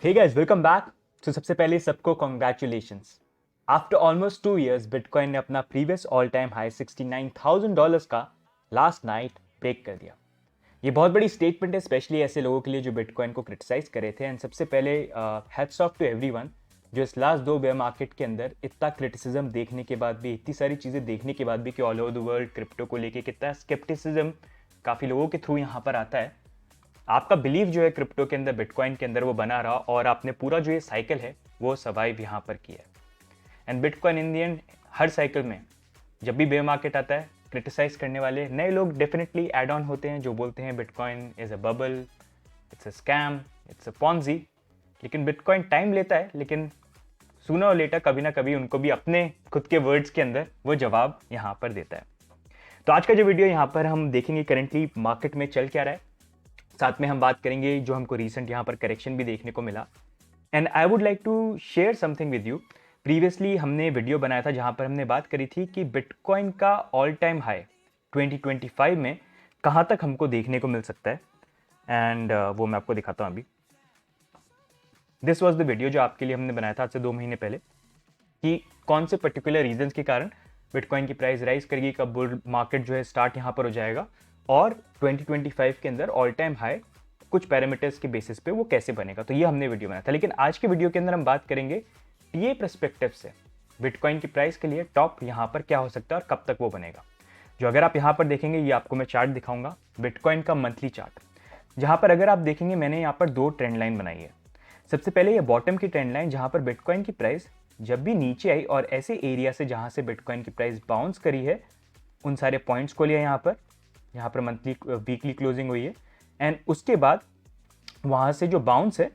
Hey guys, welcome back. तो सबसे पहले सबको congratulations. After almost 2 years bitcoin ने अपना प्रीवियस ऑल टाइम हाई $69,000 का लास्ट नाइट ब्रेक कर दिया। ये बहुत बड़ी स्टेटमेंट है, स्पेशली ऐसे लोगों के लिए जो बिटकॉइन को क्रिटिसाइज करे थे। एंड सबसे पहले हैट्स ऑफ टू एवरीवन जो इस लास्ट 2 बेयर मार्केट के अंदर इतना क्रिटिसिज्म देखने के बाद भी, इतनी सारी चीज़ें देखने के बाद भी कि all over the world crypto को लेके कितना स्केप्टिसिज्म काफ़ी लोगों के थ्रू यहाँ पर आता है। आपका बिलीव जो है क्रिप्टो के अंदर, बिटकॉइन के अंदर, वो बना रहा और आपने पूरा जो ये साइकिल है वो सर्वाइव यहाँ पर किया। And bitcoin in the and her cycle में जब भी बेयर मार्केट आता है, क्रिटिसाइज करने वाले नए लोग डेफिनेटली एड ऑन होते हैं जो बोलते हैं bitcoin is a bubble, it's a scam, it's a Ponzi. लेकिन बिटकॉइन टाइम लेता है, लेकिन सूना और लेटर कभी ना कभी उनको भी अपने खुद के वर्ड्स के अंदर वो जवाब यहाँ पर देता है। तो आज का जो वीडियो यहाँ पर हम देखेंगे करेंटली मार्केट में चल क्या रहा है, साथ में हम बात करेंगे जो हमको रीसेंट यहाँ पर करेक्शन भी देखने को मिला। And I would like to share something with you. Previously हमने वीडियो बनाया था जहाँ पर हमने बात करी थी कि बिटकॉइन का ऑल टाइम हाई 2025 में कहाँ तक हमको देखने को मिल सकता है। एंड वो मैं आपको दिखाता हूँ अभी। दिस वॉज द वीडियो जो आपके लिए हमने बनाया था आज से 2 महीने पहले कि कौन से पर्टिकुलर रीजंस के कारण बिटकॉइन की प्राइस राइज करेगी, कब बुल मार्केट जो है स्टार्ट यहाँ पर हो जाएगा, और 2025 के अंदर ऑल टाइम हाई कुछ पैरामीटर्स के बेसिस पे वो कैसे बनेगा। तो ये हमने वीडियो बनाया था। लेकिन आज के वीडियो के अंदर हम बात करेंगे टीए पर्सपेक्टिव से बिटकॉइन की प्राइस के लिए टॉप यहाँ पर क्या हो सकता है और कब तक वो बनेगा। जो अगर आप यहाँ पर देखेंगे, ये आपको मैं चार्ट दिखाऊंगा, बिटकॉइन का मंथली चार्ट, जहाँ पर अगर आप देखेंगे मैंने यहाँ पर 2 ट्रेंड लाइन बनाई है। सबसे पहले ये बॉटम की ट्रेंड लाइन जहाँ पर बिटकॉइन की प्राइस जब भी नीचे आई और ऐसे एरिया से जहाँ से बिटकॉइन की प्राइस बाउंस करी है, उन सारे पॉइंट्स को लिया यहाँ पर मंथली वीकली क्लोजिंग हुई है। एंड उसके बाद वहाँ से जो बाउंस है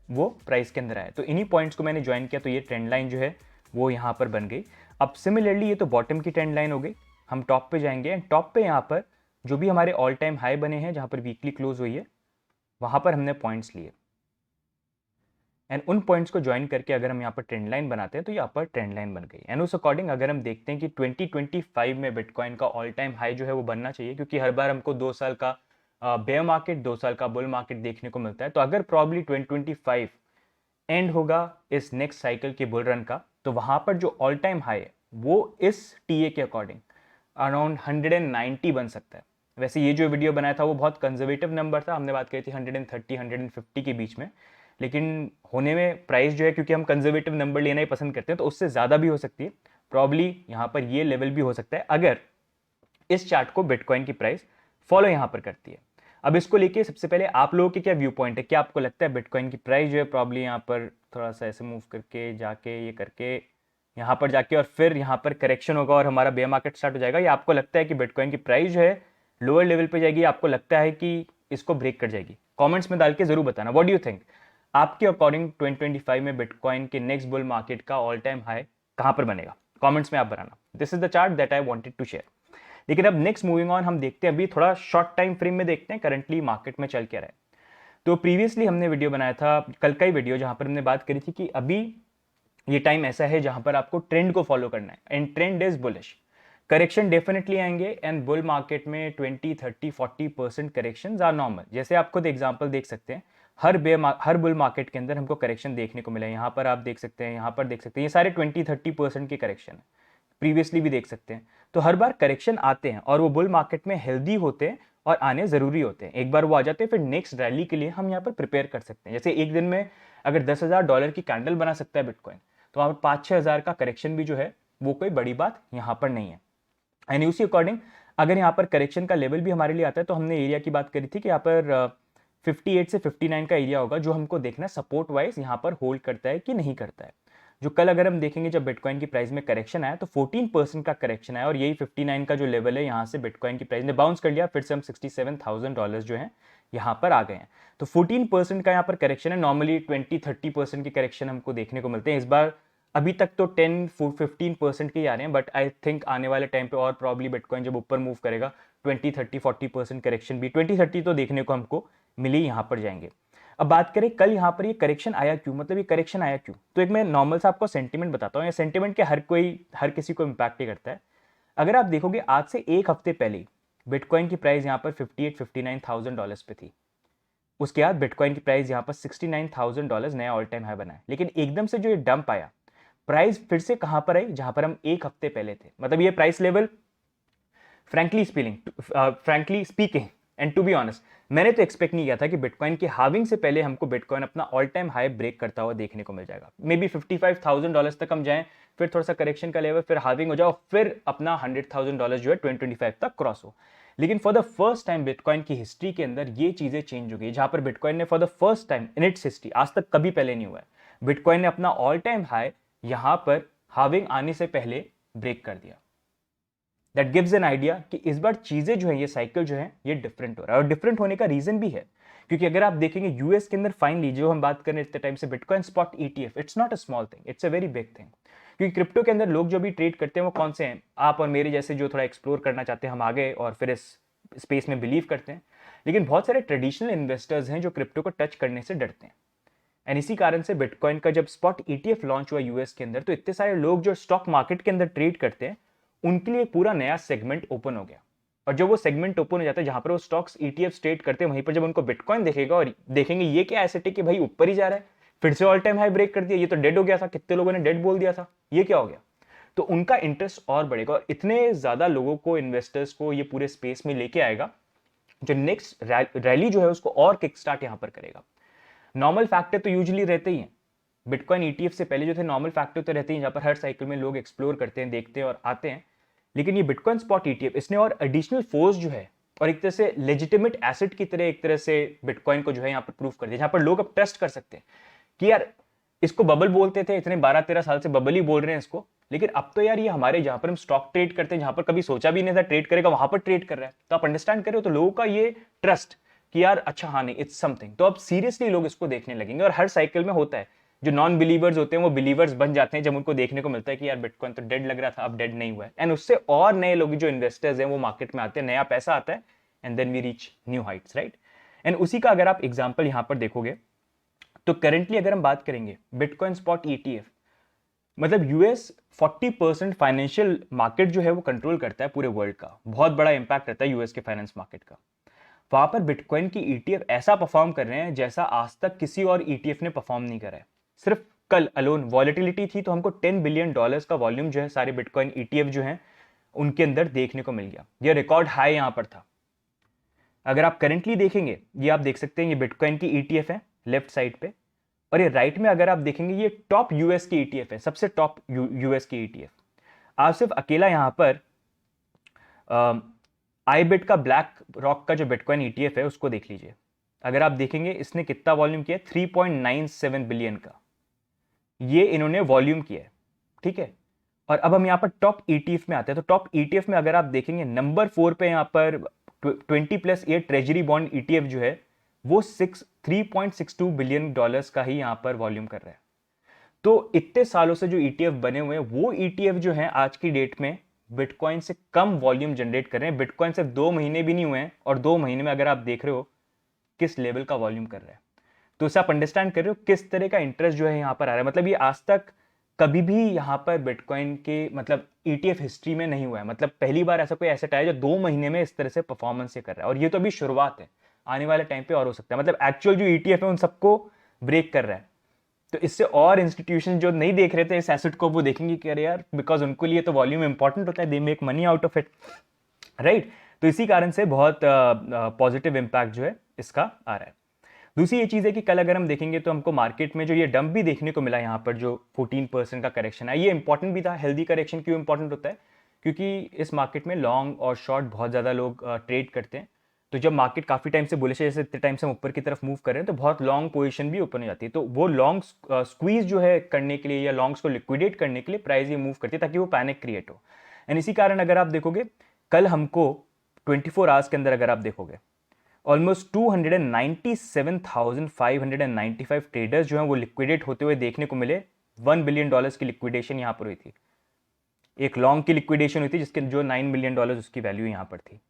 वो प्राइस के अंदर आया, तो इन्हीं पॉइंट्स को मैंने ज्वाइन किया, तो ये ट्रेंड लाइन जो है वो यहाँ पर बन गई। अब सिमिलरली ये तो बॉटम की ट्रेंड लाइन हो गई, हम टॉप पे जाएंगे एंड टॉप पे यहाँ पर जो भी हमारे ऑल टाइम हाई बने हैं जहाँ पर वीकली क्लोज हुई है, वहाँ पर हमने पॉइंट्स लिए एंड उन पॉइंट्स को ज्वाइन करके अगर हम यहाँ पर ट्रेंड लाइन बनाते हैं तो यहाँ पर ट्रेंड लाइन बन गई। एंड उस अकॉर्डिंग अगर हम देखते हैं कि 2025 में बिटकॉइन का ऑल टाइम हाई जो है वो बनना चाहिए, क्योंकि हर बार हमको 2 साल का बेयर मार्केट, 2 साल का बुल मार्केट देखने को मिलता है। तो अगर प्रॉब्ली 2025 एंड होगा इस नेक्स्ट साइकिल के बुल रन का, तो वहाँ पर जो ऑल टाइम हाई है वो इस टीए के अकॉर्डिंग अराउंड 190 बन सकता है। वैसे ये जो वीडियो बनाया था वो बहुत कंजर्वेटिव नंबर था, हमने बात करी थी 130 150 के बीच में, लेकिन होने में प्राइस जो है, क्योंकि हम कंजर्वेटिव नंबर लेना ही पसंद करते हैं, तो उससे ज़्यादा भी हो सकती है। प्रॉब्ली यहाँ पर ये लेवल भी हो सकता है अगर इस चार्ट को बिटकॉइन की प्राइस फॉलो यहाँ पर करती है। अब इसको लेके सबसे पहले आप लोगों के क्या व्यू पॉइंट है, क्या आपको लगता है बिटकॉइन की प्राइस जो है प्रॉब्ली यहाँ पर थोड़ा सा ऐसे मूव करके जाके, ये करके यहाँ पर जाके और फिर यहाँ पर करेक्शन होगा और हमारा बेयर मार्केट स्टार्ट हो जाएगा, या आपको लगता है कि बिटकॉइन की प्राइस जो है लोअर लेवल पे जाएगी, आपको लगता है कि इसको ब्रेक कर जाएगी? कमेंट्स में डाल के जरूर बताना, व्हाट डू यू थिंक। आपके अकॉर्डिंग 2025 में बिटकॉइन के नेक्स्ट बुल मार्केट का ऑल टाइम हाई कहां पर बनेगा? कमेंट्स में आप बताना। This is the chart that I wanted to share. लेकिन अब नेक्स्ट मूविंग ऑन, हम देखते हैं अभी थोड़ा शॉर्ट टाइम फ्रेम में देखते हैं करंटली मार्केट में चल क्या रहा है। तो प्रीवियसली हमने वीडियो बनाया था, कल का ही वीडियो, जहां पर हमने बात करी थी कि अभी ये टाइम ऐसा है जहां पर आपको ट्रेंड को फॉलो करना है and trend is bullish. Correction definitely आएंगे एंड बुल मार्केट में 20 30 40% करेक्शन आर नॉर्मल। जैसे आप खुद एग्जांपल देख सकते हैं, हर बुल मार्केट के अंदर हमको करेक्शन देखने को मिला है। यहाँ पर आप देख सकते हैं, यहाँ पर देख सकते हैं, ये सारे 20-30% के करेक्शन है। प्रीवियसली भी देख सकते हैं। तो हर बार करेक्शन आते हैं और वो बुल मार्केट में हेल्दी होते हैं और आने जरूरी होते हैं। एक बार वो आ जाते हैं, फिर नेक्स्ट रैली के लिए हम यहाँ पर प्रिपेयर कर सकते हैं। जैसे एक दिन में अगर $10,000 की कैंडल बना सकता है बिटकॉइन, तो वहाँ पर 5-6 हज़ार का करेक्शन भी जो है वो कोई बड़ी बात यहाँ पर नहीं है। एंड उसी अकॉर्डिंग अगर यहाँ पर करेक्शन का लेवल भी हमारे लिए आता है, तो हमने एरिया की बात करी थी कि यहाँ पर 58 से 59 का एरिया होगा जो हमको देखना है सपोर्ट वाइज यहाँ पर होल्ड करता है कि नहीं करता है। जो कल अगर हम देखेंगे जब बिटकॉइन की प्राइस में करेक्शन आया तो 14% का करेक्शन आया और यही 59 का जो लेवल है यहाँ से बिटकॉइन की प्राइस ने बाउंस कर लिया, फिर से हम $67,000 जो है यहाँ पर आ गए हैं। तो 14% का यहाँ पर करेक्शन है। नॉर्मली 20-30% के करेक्शन हमको देखने को मिलते हैं। इस बार अभी तक तो 10-15% के ही आ रहे हैं, बट आई थिंक आने वाले टाइम पे और प्रॉब्ली बिटकॉइन जब ऊपर मूव करेगा 20-30-40% करेक्शन भी, 20-30 तो देखने को हमको मिली यहाँ पर जाएंगे। अब बात करें कल यहाँ पर ये करेक्शन आया क्यों, मतलब ये करेक्शन आया क्यों, तो एक मैं नॉर्मल सा आपको सेंटिमेंट बताता हूँ। ये सेंटिमेंट के हर किसी को इम्पैक्ट ही करता है। अगर आप देखोगे आज से एक हफ्ते पहले बिटकॉइन की प्राइस यहाँ पर $58-59,000 पे थी। उसके बाद बिटकॉइन की प्राइस यहाँ पर $69,000 नया ऑल टाइम हाई बना है। लेकिन एकदम से जो ये डंप आया, प्राइस फिर से कहां पर आई, जहां पर हम एक हफ्ते पहले थे। मतलब ये price level frankly speaking and to be honest, मैंने तो एक्सपेक्ट नहीं किया था कि बिटकॉइन की हाविंग से पहले हमको बिटकॉइन अपना ऑल टाइम हाई ब्रेक करता हुआ देखने को मिल जाएगा। मे बी $55,000 तक हम जाएं, फिर थोड़ा सा करेक्शन का लेवल, फिर हाविंग हो जाओ, फिर अपना $100,000 जो है 2025 तक क्रॉस हो। लेकिन for the first time bitcoin की हिस्ट्री के अंदर ये चीजें चेंज हो गई, जहां पर बिटकॉइन ने for the first time in its history, आज तक कभी पहले नहीं हुआ है, बिटकॉइन ने अपना ऑल टाइम हाई यहां पर हाविंग आने से पहले ब्रेक कर दिया। दैट गिव्स एन आइडिया कि इस बार चीजें जो है, ये साइकिल जो है ये डिफरेंट हो रहा है। और डिफरेंट होने का रीजन भी है, क्योंकि अगर आप देखेंगे यूएस के अंदर फाइनली जो हम बात कर रहे हैं इतने टाइम से, bitcoin spot ETF, it's not a small thing, it's a very big thing. क्योंकि क्रिप्टो के अंदर लोग जो भी ट्रेड करते हैं वो कौन से हैं, आप और मेरे जैसे जो थोड़ा एक्सप्लोर करना चाहते हैं, हम आगे और फिर इस स्पेस में बिलीव करते हैं। लेकिन बहुत सारे ट्रेडिशनल इन्वेस्टर्स हैं जो क्रिप्टो को टच करने से डरते हैं। एंड इसी कारण से बिटकॉइन का जब स्पॉट ईटीएफ लॉन्च हुआ यूएस के अंदर, तो इतने सारे लोग जो स्टॉक मार्केट के अंदर ट्रेड करते हैं उनके लिए एक पूरा नया सेगमेंट ओपन हो गया। और जब वो सेगमेंट ओपन हो जाता है जहां पर वो स्टॉक्स ईटीएफ ट्रेड करते हैं, वहीं पर जब उनको बिटकॉइन देखेगा और देखेंगे ये क्या एसेट है कि भाई ऊपर ही जा रहा है, फिर से ऑल टाइम हाई ब्रेक कर दिया, ये तो डेड हो गया था, कितने लोगों ने डेड बोल दिया था, ये क्या हो गया, तो उनका इंटरेस्ट और बढ़ेगा और इतने ज्यादा लोगों को, इन्वेस्टर्स को ये पूरे स्पेस में लेके आएगा, जो नेक्स्ट रैली जो है उसको और किक स्टार्ट यहां पर करेगा। नॉर्मल फैक्टर तो यूजुअली रहते ही हैं, बिटकॉइन ईटीएफ से पहले जो थे नॉर्मल फैक्टर तो रहते ही, जहां पर हर साइकिल में लोग एक्सप्लोर करते हैं, देखते हैं और आते हैं। लेकिन ये बिटकॉइन स्पॉट ईटीएफ, इसने और एडिशनल फोर्स जो है और एक तरह से लेजिटिमेट एसेट की तरह एक तरह से बिटकॉइन को जो है यहाँ पर प्रूव कर दिया, जहां पर लोग अब ट्रस्ट कर सकते हैं कि यार इसको बबल बोलते थे, इतने 12-13 साल से बबल ही बोल रहे हैं इसको, लेकिन अब तो यार ये हमारे जहां पर हम स्टॉक ट्रेड करते हैं, जहां पर कभी सोचा भी नहीं था ट्रेड करेगा, वहां पर ट्रेड कर रहा है। तो आप अंडरस्टैंड कर रहे हो, तो लोगों का ये ट्रस्ट कि यार अच्छा हाँ नहीं इट्स समथिंग, तो अब सीरियसली लोग इसको देखने लगेंगे। और हर साइकिल में होता है, जो नॉन बिलीवर्स होते हैं वो बिलीवर्स बन जाते हैं जब उनको देखने को मिलता है कि यार बिटकॉइन तो डेड लग रहा था, अब डेड नहीं हुआ है। एंड उससे और नए लोग जो इन्वेस्टर्स हैं वो मार्केट में आते हैं, नया पैसा आता है, and then we reach new heights, right. And उसी का अगर आप एग्जांपल यहां पर देखोगे, तो करेंटली अगर हम बात करेंगे बिटकॉइन स्पॉट ईटीएफ, मतलब यूएस 40% फाइनेंशियल मार्केट जो है वो कंट्रोल करता है पूरे वर्ल्ड का, बहुत बड़ा इंपैक्ट रहता है यूएस के फाइनेंस मार्केट का। वहां पर बिटकॉइन की ईटीएफ ऐसा परफॉर्म कर रहे हैं जैसा आज तक किसी और ईटीएफ ने परफॉर्म नहीं करा है। सिर्फ कल अलोन वॉलेटिलिटी थी तो हमको $10 बिलियन का वॉल्यूम जो है सारे बिटकॉइन ईटीएफ जो है उनके अंदर देखने को मिल गया। ये रिकॉर्ड हाई यहां पर था। अगर आप करेंटली देखेंगे, ये आप देख सकते हैं, ये बिटकॉइन की ईटीएफ है लेफ्ट साइड पे, और ये राइट में अगर आप देखेंगे ये टॉप यूएस की ईटीएफ है, सबसे टॉप यूएस की ईटीएफ। आप सिर्फ अकेला यहां पर आईबिट का ब्लैक रॉक का जो बिटकॉइन ईटीएफ है उसको देख लीजिए। अगर आप देखेंगे इसने कितना वॉल्यूम किया, 3.97 बिलियन का ये इन्होंने वॉल्यूम किया है, ठीक है। और अब हम यहाँ पर टॉप ईटीएफ में आते हैं, तो टॉप ईटीएफ में अगर आप देखेंगे नंबर 4 पे यहाँ पर 20+ ईयर ट्रेजरी बॉन्ड ईटीएफ जो है वो 3.62 बिलियन डॉलर्स का ही यहाँ पर वॉल्यूम कर रहा है। तो इतने सालों से जो ईटीएफ बने हुए हैं वो ईटीएफ जो है आज की डेट में बिटकॉइन से कम वॉल्यूम जनरेट कर रहे हैं। बिटकॉइन सिर्फ 2 महीने भी नहीं हुए हैं और 2 महीने में अगर आप देख रहे हो किस लेवल का वॉल्यूम कर रहा है, तो इसे आप अंडरस्टैंड कर रहे हो किस तरह का इंटरेस्ट जो है यहाँ पर आ रहा है। मतलब ये आज तक कभी भी यहाँ पर बिटकॉइन के मतलब ईटीएफ हिस्ट्री में नहीं हुआ है। मतलब पहली बार ऐसा कोई एसेट आया जो 2 महीने में इस तरह से परफॉर्मेंस कर रहा है, और ये तो अभी शुरुआत है, आने वाले टाइम पे और हो सकता है। मतलब एक्चुअल जो ईटीएफ है उन सबको ब्रेक कर रहा है। तो इससे और इंस्टीट्यूशन जो नहीं देख रहे थे इस एसेट को वो देखेंगे कि अरे यार, बिकॉज उनको लिए तो वॉल्यूम इंपॉर्टेंट होता है, they make money out of it, right. तो इसी कारण से बहुत पॉजिटिव इंपैक्ट जो है इसका आ रहा है। दूसरी ये चीज़ है कि कल अगर हम देखेंगे तो हमको मार्केट में जो ये डंप भी देखने को मिला, यहाँ पर जो 14% का करेक्शन है, ये इंपॉर्टेंट भी था। हेल्दी करेक्शन क्यों इंपॉर्टेंट होता है, क्योंकि इस मार्केट में लॉन्ग और शॉर्ट बहुत ज़्यादा लोग ट्रेड करते हैं। तो जब मार्केट काफ़ी टाइम से बुलिश है, जैसे इतने टाइम से हम ऊपर की तरफ मूव कर रहे हैं, तो बहुत लॉन्ग पोजीशन भी ओपन हो जाती है। तो वो लॉन्ग स्क्वीज जो है करने के लिए या लॉन्ग्स को लिक्विडेट करने के लिए प्राइस ये मूव करती है ताकि वो पैनिक क्रिएट हो। एंड इसी कारण अगर आप देखोगे कल हमको 24 आवर्स के अंदर अगर आप देखोगे ऑलमोस्ट 297,595 ट्रेडर्स जो हैं वो लिक्विडेट होते हुए देखने को मिले। $1 बिलियन की लिक्विडेशन यहां पर हुई थी। एक लॉन्ग की लिक्विडेशन हुई थी जिसके जो $9 मिलियन उसकी वैल्यू यहां पर थी।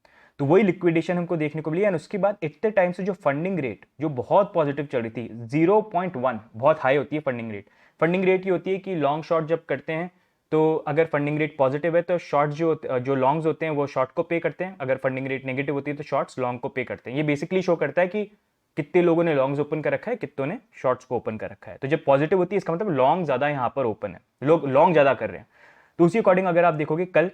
तो वही लिक्विडेशन हमको देखने को मिली। एंड उसके बाद इतने टाइम से जो फंडिंग रेट जो बहुत पॉजिटिव चल रही थी, 0.1 बहुत हाई होती है फंडिंग रेट। फंडिंग रेट ये होती है कि लॉन्ग शॉर्ट जब करते हैं तो अगर फंडिंग रेट पॉजिटिव है तो शॉर्ट जो लॉन्ग्स होते हैं वो शॉर्ट को पे करते हैं, अगर फंडिंग रेट नेगेटिव होती है तो शॉर्ट्स लॉन्ग को पे करते हैं। ये बेसिकली शो करता है कि कितने लोगों ने लॉन्ग्स ओपन कर रखा है, कितनों ने शॉर्ट्स को ओपन कर रखा है। तो जब पॉजिटिव होती है इसका मतलब लॉन्ग ज्यादा यहाँ पर ओपन है, लोग लॉन्ग ज्यादा कर रहे हैं। तो उसी अकॉर्डिंग अगर आप देखोगे कल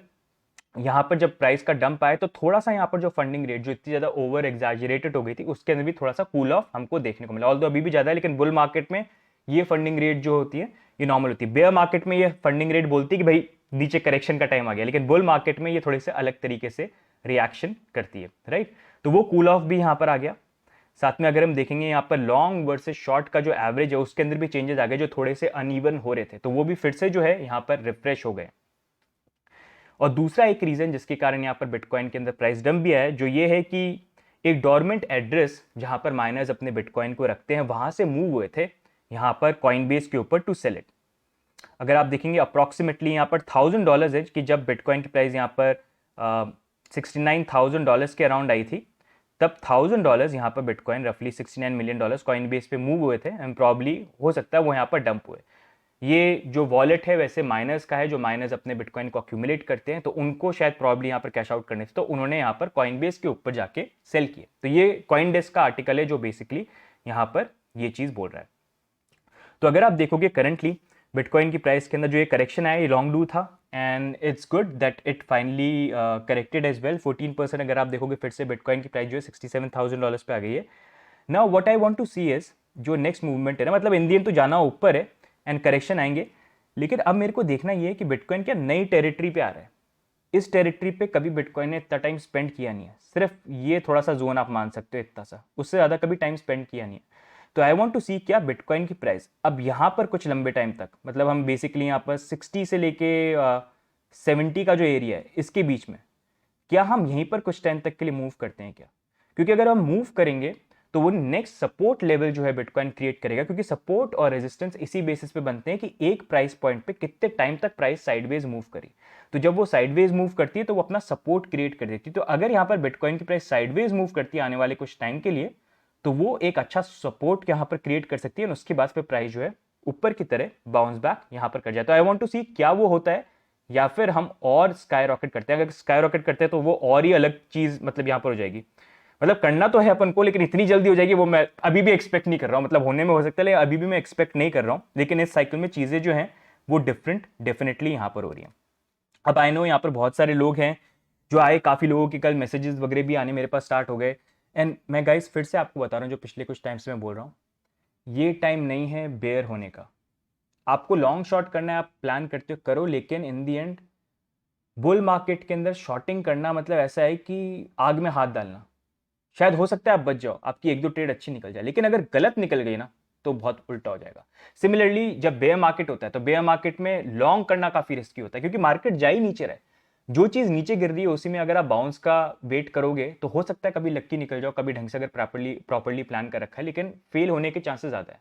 यहाँ पर जब प्राइस का डंप आए तो थोड़ा सा यहाँ पर जो फंडिंग रेट जो इतनी ज्यादा ओवर एग्जैजरेटेड हो गई थी उसके अंदर भी थोड़ा सा कूल ऑफ हमको देखने को मिला। ऑल्दो अभी भी ज्यादा है, लेकिन बुल मार्केट में ये फंडिंग रेट जो होती है ये नॉर्मल होती है। बेयर मार्केट में ये फंडिंग रेट बोलती है कि भाई नीचे करेक्शन का टाइम आ गया, लेकिन बुल मार्केट में ये थोड़े से अलग तरीके से रिएक्शन करती है, राइट। तो वो कूल ऑफ भी यहाँ पर आ गया। साथ में अगर हम देखेंगे यहाँ पर लॉन्ग वर्सेस शॉर्ट का जो एवरेज है उसके अंदर भी चेंजेस आ गए, जो थोड़े से अनइवन हो रहे थे तो वो भी फिर से जो है यहाँ पर रिफ्रेश हो गए। और दूसरा एक रीजन जिसके कारण यहाँ पर बिटकॉइन के अंदर प्राइस डंप भी है, जो ये है कि एक डोरमेंट एड्रेस जहां पर माइनर्स अपने बिटकॉइन को रखते हैं वहां से मूव हुए थे यहाँ पर कॉइनबेस के ऊपर टू सेल इट। अगर आप देखेंगे अप्रोक्सीमेटली यहाँ पर $1000 है कि जब बिटकॉइन की प्राइस यहाँ पर $69,000 के अराउंड आई थी, तब $1000 यहाँ पर बिटकॉइन रफली $69 मिलियन कॉइनबेस पे मूव हुए थे एंड प्रॉब्ली हो सकता है वो यहाँ पर डंप हुए। ये जो वॉलेट है वैसे माइनर्स का है, जो माइनर्स अपने बिटकॉइन को अक्यूमुलेट करते हैं, तो उनको शायद प्रॉब्ली यहाँ पर कैश आउट करने थे, तो उन्होंने यहाँ पर कॉइनबेस के ऊपर जाके सेल किए। तो ये कॉइनडेस्क का आर्टिकल है जो बेसिकली यहाँ पर ये चीज बोल रहा है। तो अगर आप देखोगे करंटली बिटकॉइन की प्राइस के अंदर जो ये करेक्शन आया ये लॉन्ग डू था and it's good that it finally corrected as well 14%। अगर आप देखोगे फिर से बिटकॉइन की प्राइस जो है $67,000 पे आ गई है। Now what I want to see is जो नेक्स्ट मूवमेंट है ना, मतलब इंडियन तो जाना ऊपर है एंड करेक्शन आएंगे, लेकिन अब मेरे को देखना ये है कि बिटकॉइन क्या नई टेरिटरी पे आ रहा है। इस टेरिटरी पे कभी बिटकॉइन ने इतना टाइम स्पेंड किया नहीं है, सिर्फ ये थोड़ा सा जोन आप मान सकते हो इतना सा, उससे ज्यादा कभी टाइम स्पेंड किया नहीं है। तो आई वांट टू सी क्या बिटकॉइन की प्राइस अब यहाँ पर कुछ लंबे टाइम तक, मतलब हम बेसिकली यहाँ पर 60 से लेके 70 का जो एरिया है इसके बीच में, क्या हम यहीं पर कुछ टाइम तक के लिए मूव करते हैं क्या? क्योंकि अगर हम मूव करेंगे तो वो नेक्स्ट सपोर्ट लेवल जो है बिटकॉइन क्रिएट करेगा, क्योंकि सपोर्ट और रेजिस्टेंस इसी बेसिस पे बनते हैं कि एक प्राइस पॉइंट पे कितने टाइम तक प्राइस साइडवेज मूव करी। तो जब वो साइडवेज मूव करती है तो वो अपना सपोर्ट क्रिएट कर देती है। तो अगर यहाँ पर बिटकॉइन की प्राइस साइडवेज मूव करती है आने वाले कुछ टाइम के लिए, तो वो एक अच्छा सपोर्ट यहाँ पर क्रिएट कर सकती है और उसके बाद फिर प्राइस जो है ऊपर की तरह बाउंस बैक यहाँ पर कर जाता है। आई वांट टू सी क्या वो होता है, या फिर हम और स्काई रॉकेट करते हैं। अगर स्काई रॉकेट करते हैं तो वो और ही अलग चीज मतलब यहाँ पर हो जाएगी। मतलब करना तो है अपन को, लेकिन इतनी जल्दी हो जाएगी वो मैं अभी भी एक्सपेक्ट नहीं कर रहा हूँ। मतलब होने में हो सकता है लेकिन अभी भी मैं एक्सपेक्ट नहीं कर रहा हूँ। लेकिन इस साइकिल में चीजें जो हैं वो डिफरेंट डेफिनेटली यहाँ पर हो रही हैं। अब आई नो यहाँ पर बहुत सारे लोग हैं जो आए, काफी लोगों के कल मैसेजेस वगैरह भी आने मेरे पास स्टार्ट हो गए। एंड मैं गाइस फिर से आपको बता रहा हूँ, जो पिछले कुछ टाइम से मैं बोल रहा हूँ, ये टाइम नहीं है बेयर होने का। आपको लॉन्ग शॉर्ट करना है, आप प्लान करते हो करो, लेकिन इन दी एंड बुल मार्केट के अंदर शॉर्टिंग करना मतलब ऐसा है कि आग में हाथ डालना। शायद हो सकता है आप बच जाओ, आपकी एक दो ट्रेड अच्छी निकल जाए, लेकिन अगर गलत निकल गई ना तो बहुत उल्टा हो जाएगा। सिमिलरली जब बेयर मार्केट होता है तो बेयर मार्केट में लॉन्ग करना काफी रिस्की होता है, क्योंकि मार्केट जा ही नीचे रहे, जो चीज नीचे गिर रही है उसी में अगर आप बाउंस का वेट करोगे तो हो सकता है कभी लक्की निकल जाओ, कभी ढंग से अगर प्रॉपर्ली प्लान कर रखा है, लेकिन फेल होने के चांसेस ज्यादा है।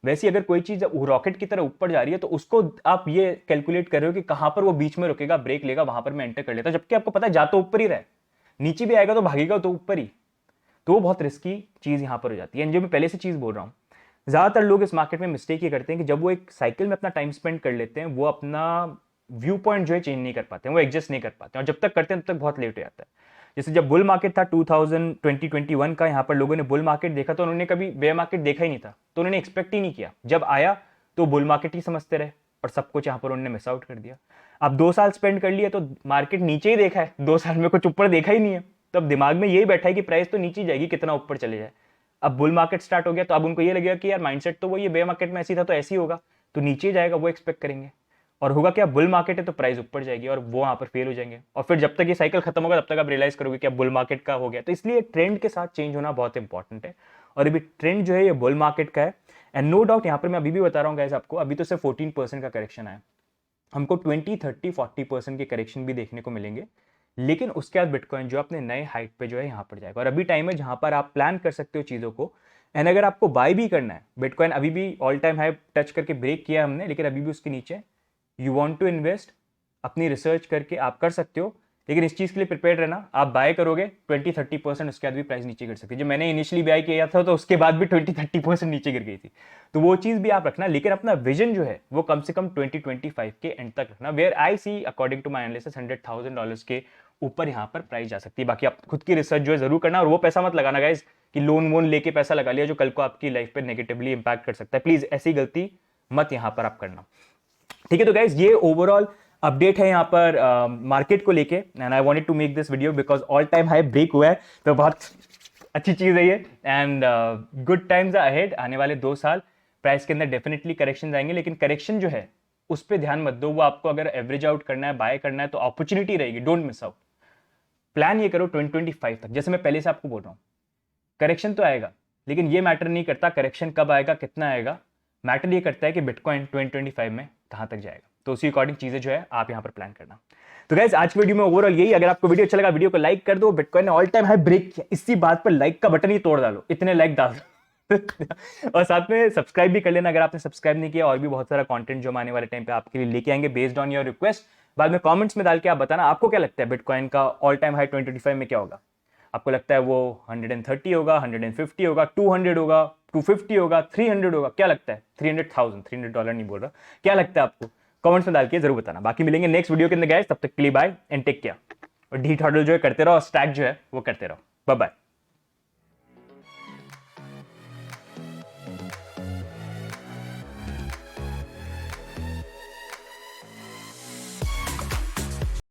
वैसे अगर कोई चीज रॉकेट की तरह ऊपर जा रही है तो उसको आप ये कैलकुलेट कर रहे हो कि कहां पर वो बीच में रुकेगा, ब्रेक लेगा, वहां पर मैं एंटर कर लेता, जबकि आपको पता है जा तो ऊपर ही रहा है, नीचे भी आएगा तो भागेगा तो ऊपर ही। तो वो बहुत रिस्की चीज यहां पर हो जाती है। जो मैं पहले से चीज बोल रहा हूं, ज्यादातर लोग इस मार्केट में मिस्टेक ये करते हैं कि जब वो एक साइकिल में अपना टाइम स्पेंड कर लेते हैं वो अपना व्यू पॉइंट जो है चेंज नहीं कर पाते हैं, वो एडजस्ट नहीं कर पाते हैं, और जब तक करते हैं तब तक बहुत लेट हो जाता है। जैसे जब बुल मार्केट था 2021 का, यहाँ पर लोगों ने बुल मार्केट देखा तो उन्होंने कभी बेयर मार्केट देखा ही नहीं था, तो उन्होंने एक्सपेक्ट ही नहीं किया। जब आया तो बुल मार्केट ही समझते रहे और सब कुछ यहाँ पर उन्होंने मिस आउट कर दिया। अब 2 साल स्पेंड कर लिया तो मार्केट नीचे ही देखा है, 2 साल में कुछ ऊपर देखा ही नहीं है, तो अब दिमाग में यही बैठा है कि प्राइस तो नीचे जाएगी, कितना ऊपर चले जाए। अब बुल मार्केट स्टार्ट हो गया तो अब उनको ये लगेगा कि यार माइंडसेट तो वो ये बेयर मार्केट में ऐसी था तो ऐसी होगा, तो नीचे जाएगा, वो एक्सपेक्ट करेंगे। और होगा क्या, बुल मार्केट है तो प्राइस ऊपर जाएगी और वो वहां पर फेल हो जाएंगे, और फिर जब तक ये साइकिल खत्म होगा तब तक आप रियलाइज करोगे कि अब बुल मार्केट का हो गया। तो इसलिए ट्रेंड के साथ चेंज होना बहुत इंपॉर्टेंट है, और अभी ट्रेंड जो है ये बुल मार्केट का है। एंड नो डाउट यहाँ पर मैं अभी भी बता रहा हूँ गाइस आपको, अभी तो सिर्फ 14% का करेक्शन आया, हमको 20, 30, 40% के करेक्शन भी देखने को मिलेंगे, लेकिन उसके बाद बिटकॉइन जो अपने नए हाइट पे जो है यहाँ पर जाएगा। और अभी टाइम है जहां पर आप प्लान कर सकते हो चीजों को। एंड अगर आपको बाय भी करना है, बिटकॉइन अभी भी ऑल टाइम हाई टच करके ब्रेक किया हमने, लेकिन अभी भी उसके नीचे, यू वांट टू इन्वेस्ट, अपनी रिसर्च करके आप कर सकते हो, लेकिन इस चीज के लिए प्रिपेयर रहना। आप बाय करोगे 20-30%, उसके बाद भी प्राइस नीचे गिर सकती है। जब मैंने इनिशियली बाय किया था तो उसके बाद भी 20-30% नीचे गिर गई थी, तो वो चीज भी आप रखना, लेकिन अपना विजन जो है वो कम से कम 2025 के एंड तक रखना, where I see according to my analysis $100,000 के ऊपर यहाँ पर प्राइस जा सकती है। बाकी आप खुद की रिसर्च जो है जरूर करना, और वो पैसा मत लगाना गाइस कि लोन वोन लेके पैसा लगा लिया जो कल को आपकी लाइफ पे नेगेटिवली इंपैक्ट कर सकता है। प्लीज ऐसी गलती मत यहाँ पर आप करना, ठीक है। तो गाइस ये ओवरऑल अपडेट है यहाँ पर मार्केट को लेके, and I wanted to make this video because all time high break हुआ है, तो बहुत अच्छी चीज है ये। एंड गुड टाइम्स अहेड, आने वाले 2 साल प्राइस के अंदर डेफिनेटली करेक्शन आएंगे, लेकिन करेक्शन जो है उस पर ध्यान मत दो। वो आपको अगर एवरेज आउट करना है, बाय करना है, तो अपॉर्चुनिटी रहेगी, डोंट मिस आउट। प्लान ये करो 2025 तक, जैसे मैं पहले से आपको बोल रहा हूँ करेक्शन तो आएगा, लेकिन ये मैटर नहीं करता करेक्शन कब आएगा, कितना आएगा। मैटर ये करता है कि बिटकॉइन 2025 में कहां तक जाएगा, तो उसी अकॉर्डिंग चीजें जो है आप यहां पर प्लान करना। तो गाइस आज की वीडियो में ओवरऑल यही। अगर आपको वीडियो अच्छा लगा, वीडियो को लाइक कर दो। बिटकॉइन ने ऑल टाइम हाई ब्रेक किया, इसी बात पर लाइक का बटन ही तोड़ डालो, इतने लाइक डाल और साथ में सब्सक्राइब भी कर लेना अगर आपने सब्सक्राइब नहीं किया। और भी बहुत सारा कंटेंट जो हम आने वाले टाइम पे आपके लिए लेके आएंगे बेस्ड ऑन योर रिक्वेस्ट। बाद में कमेंट्स में डाल के आप बताना आपको क्या लगता है बिटकॉइन का ऑल टाइम हाई 2025 में क्या होगा। आपको लगता है वो 130 होगा, 150 होगा, 200 होगा, 250 होगा, 300 होगा, क्या लगता है? 300,000, $300 नहीं बोल रहा, क्या लगता है आपको? कमेंट्स में डाल के जरूर बताना। बाकी मिलेंगे नेक्स्ट वीडियो के अंदर गाइस, तब तक के लिए बाय एंड टेक केयर। और डी थॉडल जो है करते रहो, और स्टैक जो है वो करते रहो। Bye bye.